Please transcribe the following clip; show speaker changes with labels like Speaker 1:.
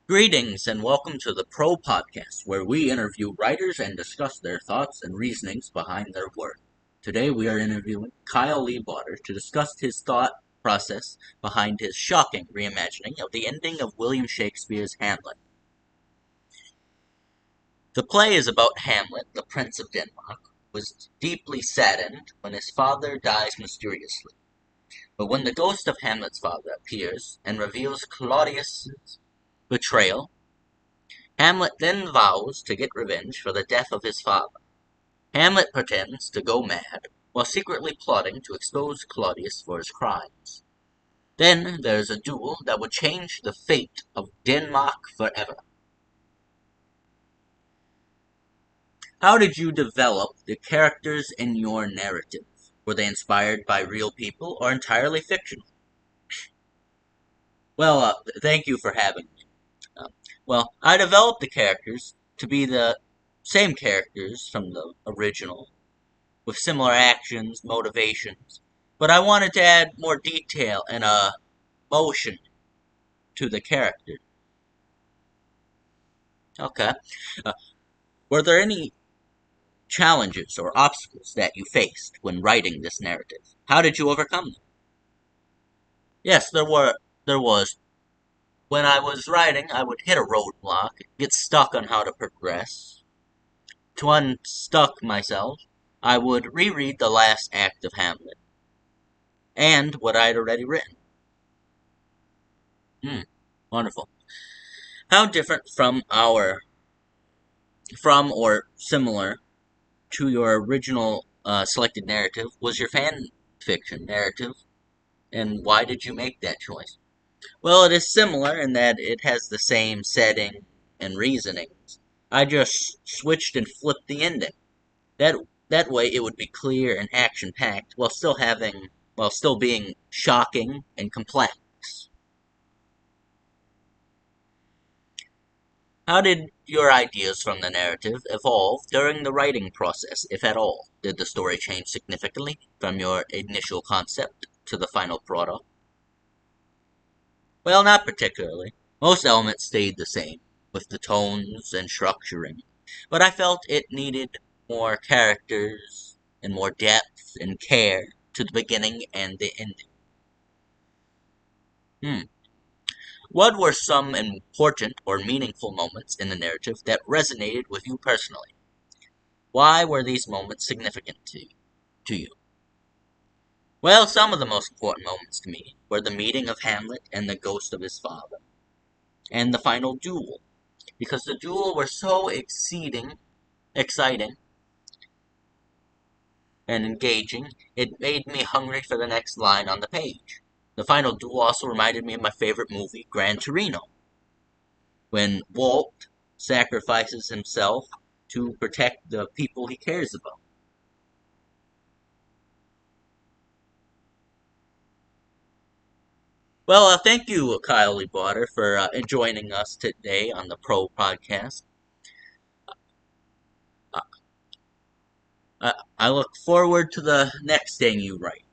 Speaker 1: Greetings and welcome to the Pro Podcast, where we interview writers and discuss their thoughts and reasonings behind their work. Today we are interviewing Kyle Leibwater to discuss his thought process behind his shocking reimagining of the ending of William Shakespeare's Hamlet. The play is about Hamlet, the Prince of Denmark, who is deeply saddened when his father dies mysteriously. But when the ghost of Hamlet's father appears and reveals Claudius's betrayal, Hamlet then vows to get revenge for the death of his father. Hamlet pretends to go mad, while secretly plotting to expose Claudius for his crimes. Then there is a duel that would change the fate of Denmark forever. How did you develop the characters in your narrative? Were they inspired by real people or entirely fictional? Thank you for having me. I developed the characters to be the same characters from the original, with similar actions, motivations, but I wanted to add more detail and motion to the character. Okay. Uh, were there any challenges or obstacles that you faced when writing this narrative? How did you overcome them? Yes, there were. There was. When I was writing, I would hit a roadblock, get stuck on how to progress. To unstuck myself, I would reread the last act of Hamlet and what I had already written. Hmm, wonderful. How different from or similar to your original selected narrative was your fan fiction narrative, and why did you make that choice? Well, it is similar in that it has the same setting and reasonings. I just switched and flipped the ending. That that way it would be clear and action packed while still being shocking and complex. How did your ideas from the narrative evolve during the writing process, if at all? Did the story change significantly from your initial concept to the final product? Well, not particularly. Most elements stayed the same, with the tones and structuring, but I felt it needed more characters and more depth and care to the beginning and the ending. Hmm. What were some important or meaningful moments in the narrative that resonated with you personally? Why were these moments significant to you? Well, some of the most important moments to me were the meeting of Hamlet and the ghost of his father, and the final duel, because the duel were so exciting, and engaging, it made me hungry for the next line on the page. The final duel also reminded me of my favorite movie, Gran Torino, when Walt sacrifices himself to protect the people he cares about. Thank you, Kyle Leibwater, for joining us today on the Pro Podcast. I look forward to the next thing you write.